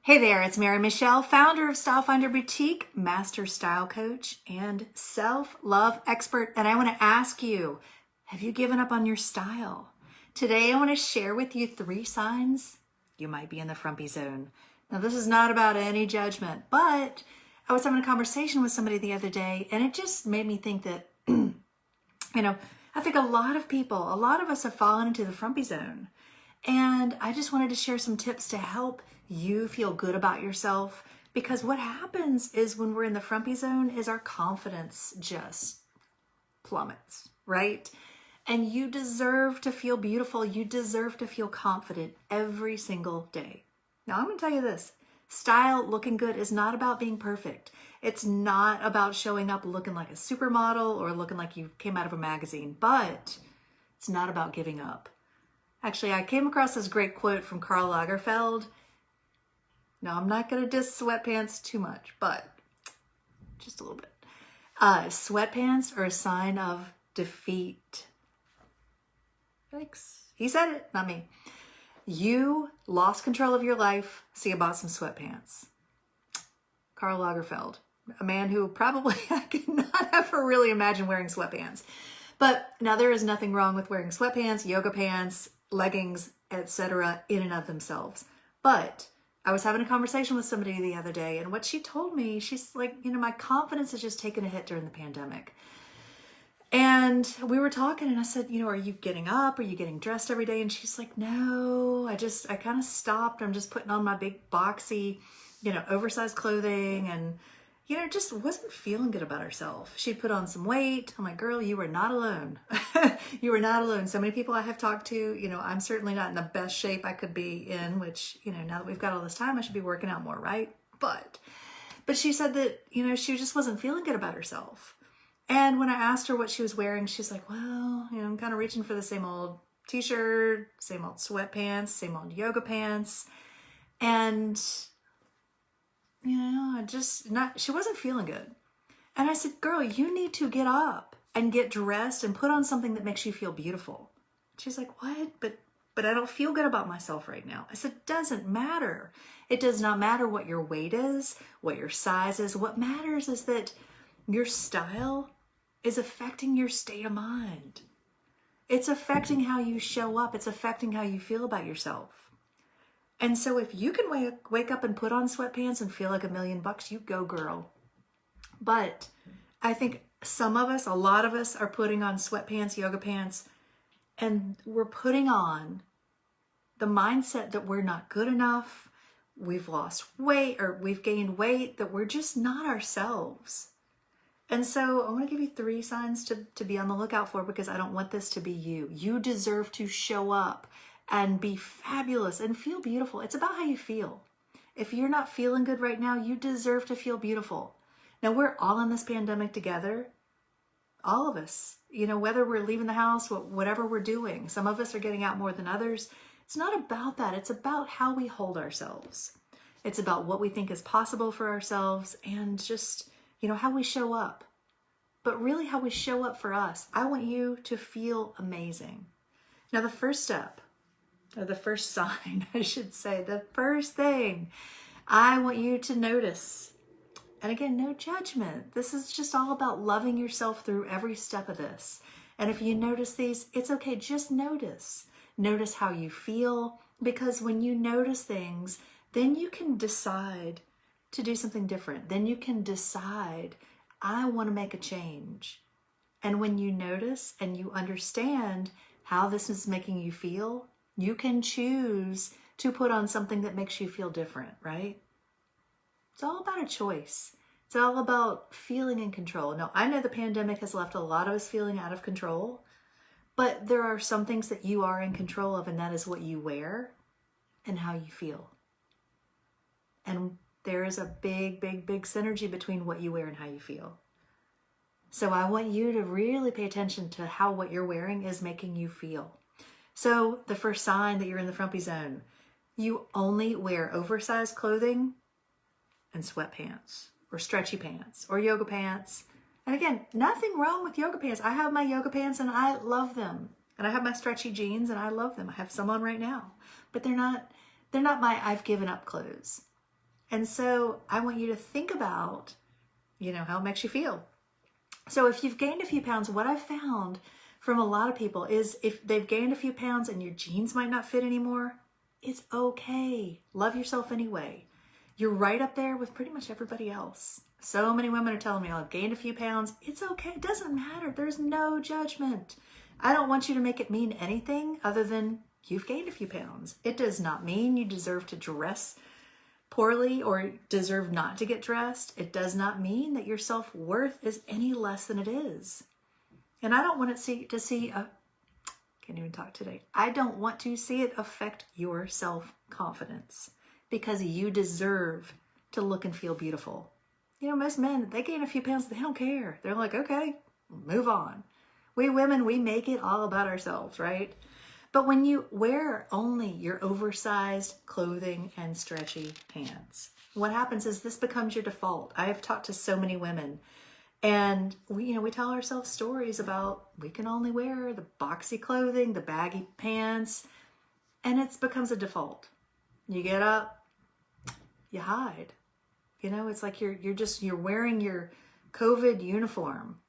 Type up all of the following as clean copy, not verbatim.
Hey there, it's Mary Michelle, founder of Style Finder Boutique, master style coach, and self-love expert. And I want to ask you, have you given up on your style? Today, I want to share with you 3 signs you might be in the frumpy zone. Now, this is not about any judgment, but I was having a conversation with somebody the other day, and it just made me think that, I think a lot of us have fallen into the frumpy zone. And I just wanted to share some tips to help you feel good about yourself, because what happens is when we're in the frumpy zone is our confidence just plummets, right? And you deserve to feel beautiful. You deserve to feel confident every single day. Now, I'm going to tell you this. Style, looking good, is not about being perfect. It's not about showing up looking like a supermodel or looking like you came out of a magazine, but it's not about giving up. Actually, I came across this great quote from Karl Lagerfeld. Now, I'm not going to diss sweatpants too much, but just a little bit. Sweatpants are a sign of defeat. Thanks. He said it, not me. You lost control of your life, so you bought some sweatpants. Karl Lagerfeld, a man who probably I could not ever really imagine wearing sweatpants. But now there is nothing wrong with wearing sweatpants, yoga pants, leggings, etc. in and of themselves. But I was having a conversation with somebody the other day, and what she told me, she's like, my confidence has just taken a hit during the pandemic. And we were talking, and I said, are you getting up? Are you getting dressed every day? And she's like, no, I kind of stopped. I'm just putting on my big boxy, oversized clothing, and just wasn't feeling good about herself. She'd put on some weight. I'm like, girl, you are not alone. You are not alone. So many people I have talked to, I'm certainly not in the best shape I could be in, which, now that we've got all this time, I should be working out more, right? But she said that, she just wasn't feeling good about herself. And when I asked her what she was wearing, she's like, well, I'm kind of reaching for the same old t-shirt, same old sweatpants, same old yoga pants. And she wasn't feeling good. And I said, girl, you need to get up and get dressed and put on something that makes you feel beautiful. She's like, what? But I don't feel good about myself right now. I said, doesn't matter. It does not matter what your weight is, what your size is. What matters is that your style is affecting your state of mind. It's affecting how you show up. It's affecting how you feel about yourself. And so if you can wake up and put on sweatpants and feel like $1,000,000, you go, girl. But I think some of us, a lot of us, are putting on sweatpants, yoga pants, and we're putting on the mindset that we're not good enough, we've lost weight, or we've gained weight, that we're just not ourselves. And so I want to give you 3 signs to be on the lookout for, because I don't want this to be you. You deserve to show up and be fabulous and feel beautiful. It's about how you feel. If you're not feeling good right now, you deserve to feel beautiful. Now, we're all in this pandemic together. All of us, whether we're leaving the house, whatever we're doing. Some of us are getting out more than others. It's not about that. It's about how we hold ourselves. It's about what we think is possible for ourselves, and just, how we show up. But really how we show up for us. I want you to feel amazing. Now, the first step, or the first sign, I should say, the first thing I want you to notice, and again, no judgment. This is just all about loving yourself through every step of this. And if you notice these, it's okay. Just notice. Notice how you feel, because when you notice things, then you can decide to do something different. Then you can decide, I want to make a change. And when you notice and you understand how this is making you feel, you can choose to put on something that makes you feel different, right? It's all about a choice. It's all about feeling in control. Now, I know the pandemic has left a lot of us feeling out of control, but there are some things that you are in control of, and that is what you wear and how you feel. And there is a big, big, big synergy between what you wear and how you feel. So I want you to really pay attention to how what you're wearing is making you feel. So the first sign that you're in the frumpy zone, you only wear oversized clothing and sweatpants or stretchy pants or yoga pants. And again, nothing wrong with yoga pants. I have my yoga pants and I love them. And I have my stretchy jeans and I love them. I have some on right now, but they're not my I've given up clothes. And so I want you to think about, how it makes you feel. So if you've gained a few pounds, what I've found from a lot of people is if they've gained a few pounds and your jeans might not fit anymore, it's okay. Love yourself anyway. You're right up there with pretty much everybody else. So many women are telling me, oh, I've gained a few pounds. It's okay. It doesn't matter. There's no judgment. I don't want you to make it mean anything other than you've gained a few pounds. It does not mean you deserve to dress poorly or deserve not to get dressed. It does not mean that your self-worth is any less than it is. And I don't want can't even talk today. I don't want to see it affect your self-confidence because you deserve to look and feel beautiful. Most men, they gain a few pounds, they don't care. They're like, okay, move on. We women, we make it all about ourselves, right? But when you wear only your oversized clothing and stretchy pants, what happens is this becomes your default. I have talked to so many women, and we tell ourselves stories about we can only wear the boxy clothing, the baggy pants, and it becomes a default. You get up, you hide. It's like you're wearing your COVID uniform.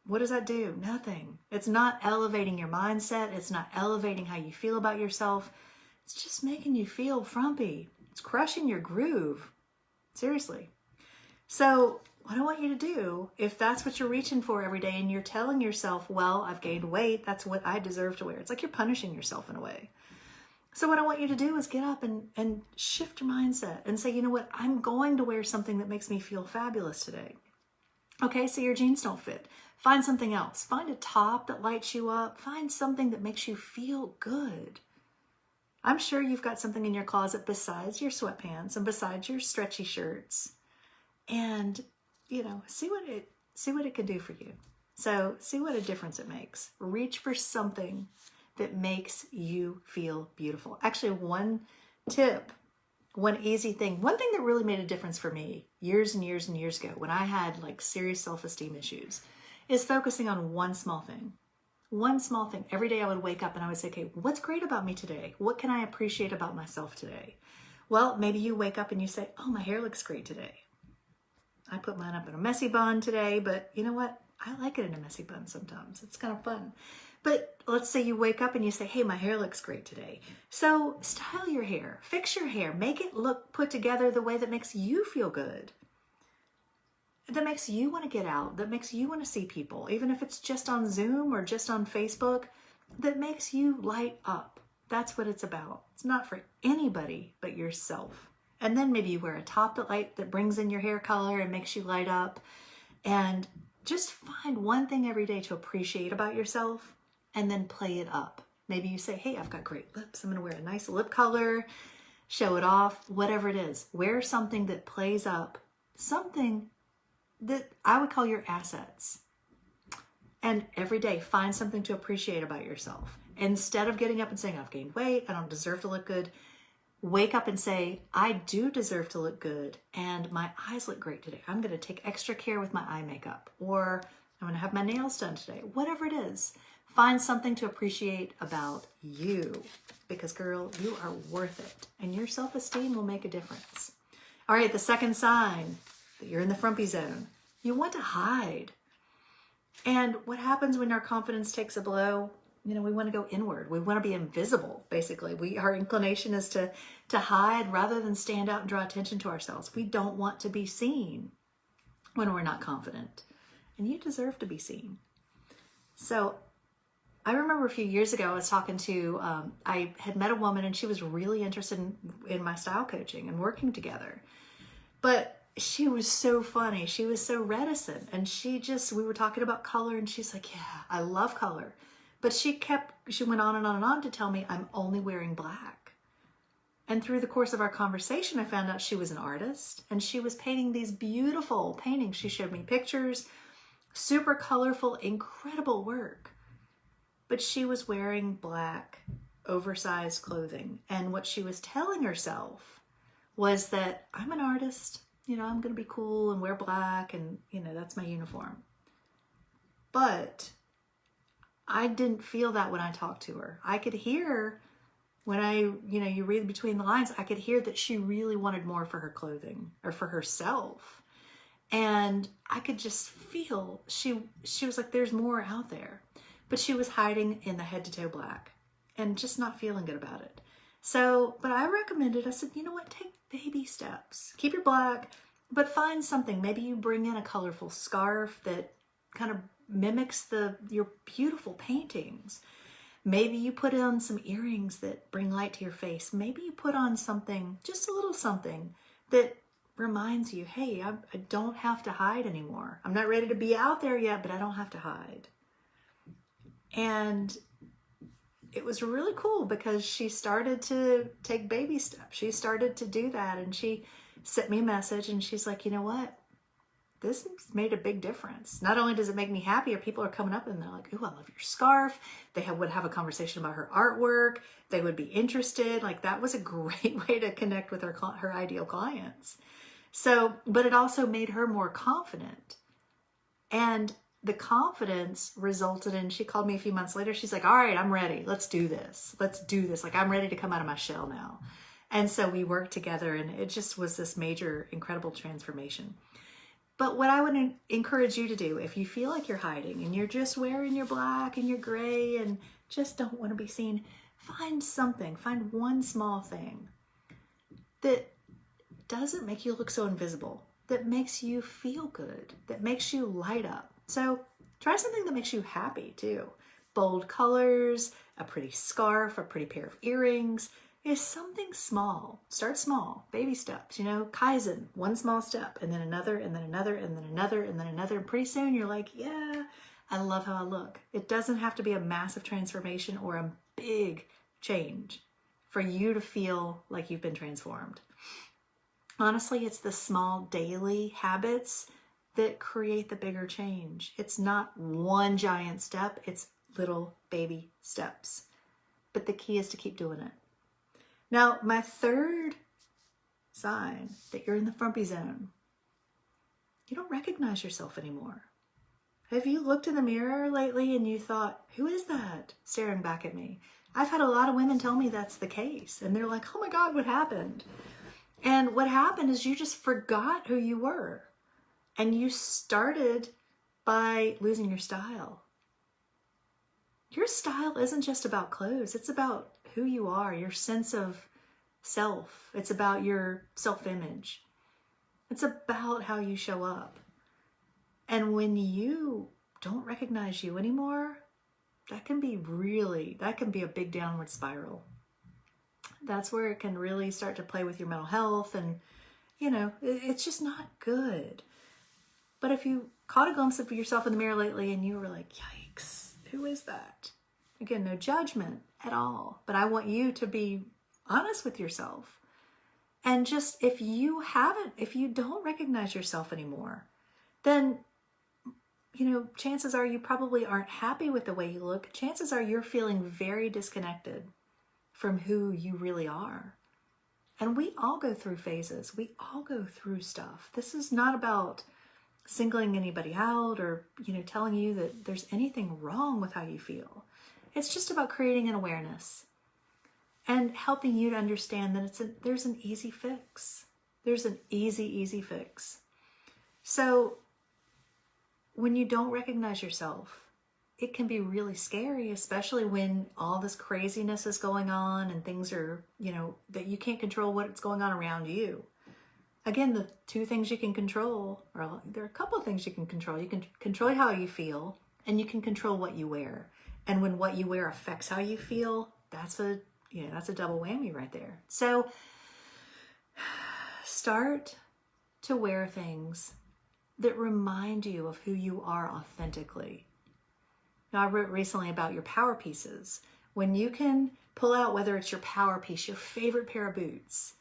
What does that do? Nothing. It's not elevating your mindset. It's not elevating how you feel about yourself. It's just making you feel frumpy. It's crushing your groove. Seriously. So what I want you to do, if that's what you're reaching for every day and you're telling yourself, well, I've gained weight, that's what I deserve to wear. It's like you're punishing yourself in a way. So what I want you to do is get up and shift your mindset and say, you know what? I'm going to wear something that makes me feel fabulous today. Okay, so your jeans don't fit. Find something else. Find a top that lights you up. Find something that makes you feel good. I'm sure you've got something in your closet besides your sweatpants and besides your stretchy shirts. And, see what it can do for you. So see what a difference it makes. Reach for something that makes you feel beautiful. Actually, one tip, one easy thing, one thing that really made a difference for me years and years and years ago when I had serious self-esteem issues is focusing on one small thing. One small thing. Every day I would wake up and I would say, okay, what's great about me today? What can I appreciate about myself today? Well, maybe you wake up and you say, oh, my hair looks great today. I put mine up in a messy bun today, but you know what? I like it in a messy bun sometimes. It's kind of fun. But let's say you wake up and you say, hey, my hair looks great today. So style your hair, fix your hair, make it look put together the way that makes you feel good. That makes you want to get out, that makes you want to see people, even if it's just on Zoom or just on Facebook, that makes you light up. That's what it's about. It's not for anybody but yourself. And then maybe you wear a top that brings in your hair color and makes you light up. And just find one thing every day to appreciate about yourself and then play it up. Maybe you say, hey, I've got great lips. I'm going to wear a nice lip color, show it off, whatever it is. Wear something that plays up, something that I would call your assets. And every day, find something to appreciate about yourself. Instead of getting up and saying, I've gained weight, I don't deserve to look good, wake up and say, I do deserve to look good, and my eyes look great today. I'm going to take extra care with my eye makeup, or I'm going to have my nails done today. Whatever it is, find something to appreciate about you, because girl, you are worth it, and your self-esteem will make a difference. All right, the second sign that you're in the frumpy zone, you want to hide. And what happens when our confidence takes a blow? We want to go inward. We want to be invisible, basically. Our inclination is to hide rather than stand out and draw attention to ourselves. We don't want to be seen when we're not confident. And you deserve to be seen. So I remember a few years ago, I was talking to, I had met a woman and she was really interested in my style coaching and working together. But she was so funny. She was so reticent. And we were talking about color and she's like, yeah, I love color. But she went on and on and on to tell me I'm only wearing black. And through the course of our conversation, I found out she was an artist and she was painting these beautiful paintings. She showed me pictures, super colorful, incredible work. But she was wearing black, oversized clothing. And what she was telling herself was that I'm an artist, I'm going to be cool and wear black and, that's my uniform. But I didn't feel that when I talked to her. I could hear When you read between the lines, I could hear that she really wanted more for her clothing or for herself. And I could just feel she was like, there's more out there. But she was hiding in the head to toe black and just not feeling good about it. So, but I recommended, I said, you know what, take baby steps. Keep your black, but find something. Maybe you bring in a colorful scarf that kind of mimics your beautiful paintings. Maybe you put on some earrings that bring light to your face. Maybe you put on something, just a little something that reminds you, hey, I don't have to hide anymore. I'm not ready to be out there yet, but I don't have to hide. And it was really cool because she started to take baby steps. She started to do that, and she sent me a message and she's like, you know what? This made a big difference. Not only does it make me happier, people are coming up and they're like, ooh, I love your scarf. They would have a conversation about her artwork. They would be interested. Like, that was a great way to connect with her ideal clients. So, but it also made her more confident. And the confidence resulted in, she called me a few months later. She's like, all right, I'm ready. Let's do this. Let's do this. Like, I'm ready to come out of my shell now. And so we worked together, and it just was this major, incredible transformation. But what I would encourage you to do, if you feel like you're hiding and you're just wearing your black and your gray and just don't want to be seen, find something, find one small thing that doesn't make you look so invisible, that makes you feel good, that makes you light up. So try something that makes you happy too. Bold colors, a pretty scarf, a pretty pair of earrings. Is something small. Start small, baby steps, Kaizen, one small step, and then another, and then another, and then another, and then another. And pretty soon you're like, yeah, I love how I look. It doesn't have to be a massive transformation or a big change for you to feel like you've been transformed. Honestly, it's the small daily habits that create the bigger change. It's not one giant step, it's little baby steps. But the key is to keep doing it. Now, my third sign that you're in the frumpy zone, you don't recognize yourself anymore. Have you looked in the mirror lately and you thought, who is that staring back at me? I've had a lot of women tell me that's the case. And they're like, oh my God, what happened? And what happened is you just forgot who you were. And you started by losing your style. Your style isn't just about clothes. It's about who you are, your sense of self. It's about your self-image. It's about how you show up. And when you don't recognize you anymore, that can be a big downward spiral. That's where it can really start to play with your mental health, and it's just not good. But if you caught a glimpse of yourself in the mirror lately and you were like, yikes, who is that? Again, no judgment at all, but I want you to be honest with yourself. And just, if you don't recognize yourself anymore, then, chances are you probably aren't happy with the way you look. Chances are you're feeling very disconnected from who you really are. And we all go through phases. We all go through stuff. This is not about singling anybody out or, telling you that there's anything wrong with how you feel. It's just about creating an awareness and helping you to understand that there's an easy fix. There's an easy fix. So when you don't recognize yourself, it can be really scary, especially when all this craziness is going on and things are, that you can't control what's going on around you. Again, the two things you can control, or there are a couple of things you can control. You can control how you feel, and you can control what you wear. And when what you wear affects how you feel, that's a double whammy right there. So start to wear things that remind you of who you are authentically. Now, I wrote recently about your power pieces. When you can pull out, whether it's your power piece, your favorite pair of boots.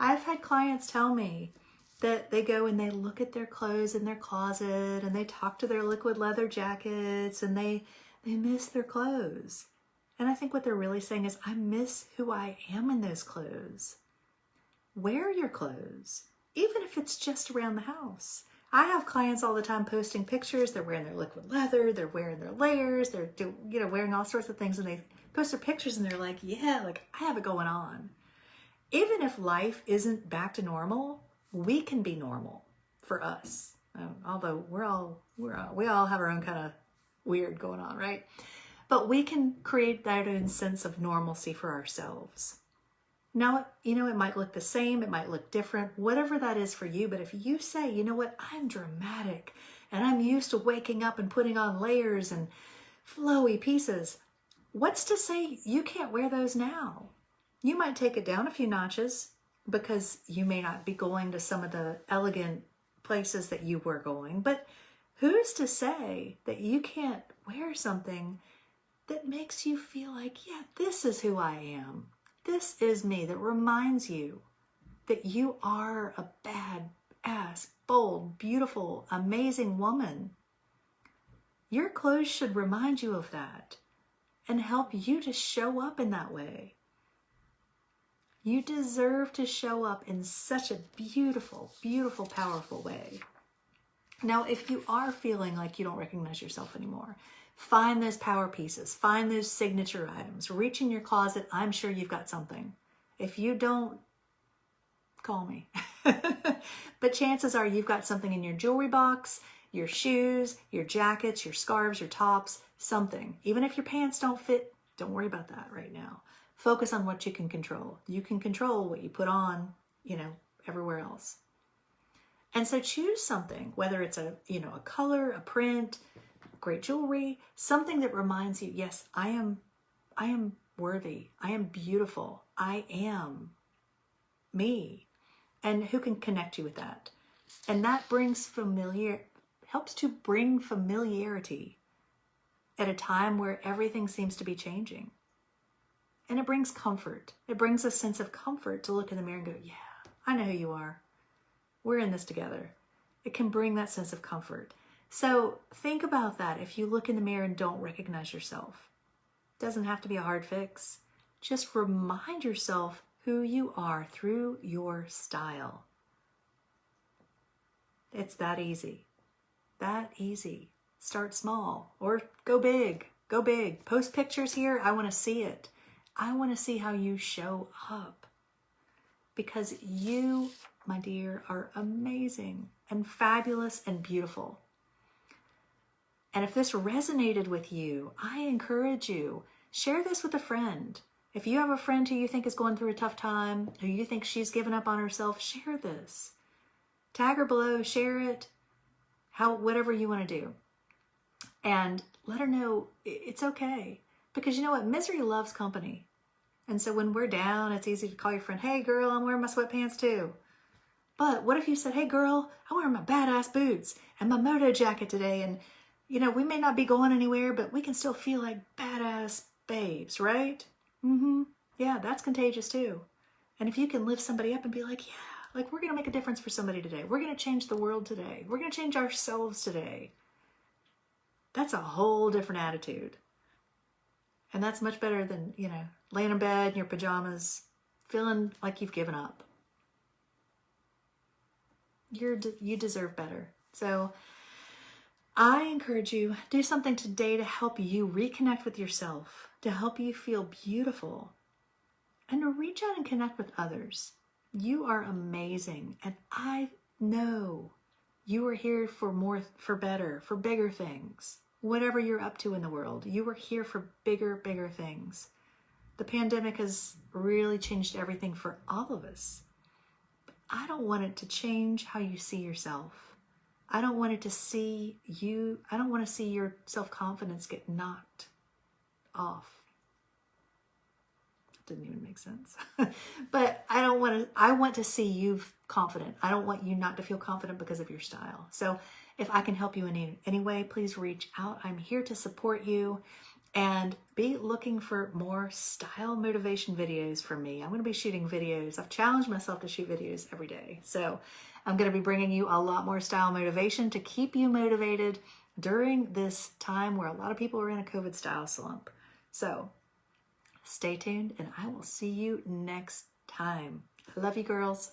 I've had clients tell me that they go and they look at their clothes in their closet and they talk to their liquid leather jackets and they miss their clothes. And I think what they're really saying is, I miss who I am in those clothes. Wear your clothes, even if it's just around the house. I have clients all the time posting pictures. They're wearing their liquid leather. They're wearing their layers. They're wearing all sorts of things, and post their pictures and they're like, yeah, like I have it going on. Even if life isn't back to normal, we can be normal for us. Although we all have our own kind of weird going on, right? But we can create that own sense of normalcy for ourselves. Now, you know, it might look the same, it might look different, whatever that is for you. But if you say, you know what, I'm dramatic and I'm used to waking up and putting on layers and flowy pieces, what's to say you can't wear those now? You might take it down a few notches because you may not be going to some of the elegant places that you were going, but who's to say that you can't wear something that makes you feel like, yeah, this is who I am. This is me, that reminds you that you are a badass, bold, beautiful, amazing woman. Your clothes should remind you of that and help you to show up in that way. You deserve to show up in such a beautiful, beautiful, powerful way. Now, if you are feeling like you don't recognize yourself anymore, find those power pieces, find those signature items, reach in your closet. I'm sure you've got something. If you don't, call me. But chances are you've got something in your jewelry box, your shoes, your jackets, your scarves, your tops, something. Even if your pants don't fit, don't worry about that right now. Focus on what you can control. You can control what you put on, you know, everywhere else. And so choose something, whether it's a color, a print, great jewelry, something that reminds you, yes, I am worthy. I am beautiful. I am me. And who can connect you with that? And that helps to bring familiarity at a time where everything seems to be changing. And it brings comfort. It brings a sense of comfort to look in the mirror and go, yeah, I know who you are. We're in this together. It can bring that sense of comfort. So think about that if you look in the mirror and don't recognize yourself. It doesn't have to be a hard fix. Just remind yourself who you are through your style. It's that easy. That easy. Start small or go big. Go big. Post pictures here. I want to see it. I want to see how you show up. Because you, my dear, are amazing and fabulous and beautiful. And if this resonated with you, I encourage you, share this with a friend. If you have a friend who you think is going through a tough time, who you think she's given up on herself, share this. Tag her below, share it, whatever you want to do. And let her know it's okay. Because you know what? Misery loves company. And so when we're down, it's easy to call your friend, hey girl, I'm wearing my sweatpants too. But what if you said, hey girl, I'm wearing my badass boots and my moto jacket today, and you know, we may not be going anywhere, but we can still feel like badass babes, right? Yeah, that's contagious too. And if you can lift somebody up and be like, yeah, like we're going to make a difference for somebody today. We're going to change the world today. We're going to change ourselves today. That's a whole different attitude. And that's much better than, you know, laying in bed in your pajamas, feeling like you've given up. You deserve better. So I encourage you, do something today to help you reconnect with yourself, to help you feel beautiful, and to reach out and connect with others. You are amazing, and I know you are here for more, for better, for bigger things. Whatever you're up to in the world, you are here for bigger things. The pandemic has really changed everything for all of us. But I don't want it to change how you see yourself. I don't want it to see you. I don't want to see your self-confidence get knocked off. Didn't even make sense. But I want to see you confident. I don't want you not to feel confident because of your style. So if I can help you in any way, please reach out. I'm here to support you, and be looking for more style motivation videos from me. I'm going to be shooting videos. I've challenged myself to shoot videos every day. So I'm going to be bringing you a lot more style motivation to keep you motivated during this time where a lot of people are in a COVID style slump. So stay tuned, and I will see you next time. I love you, girls.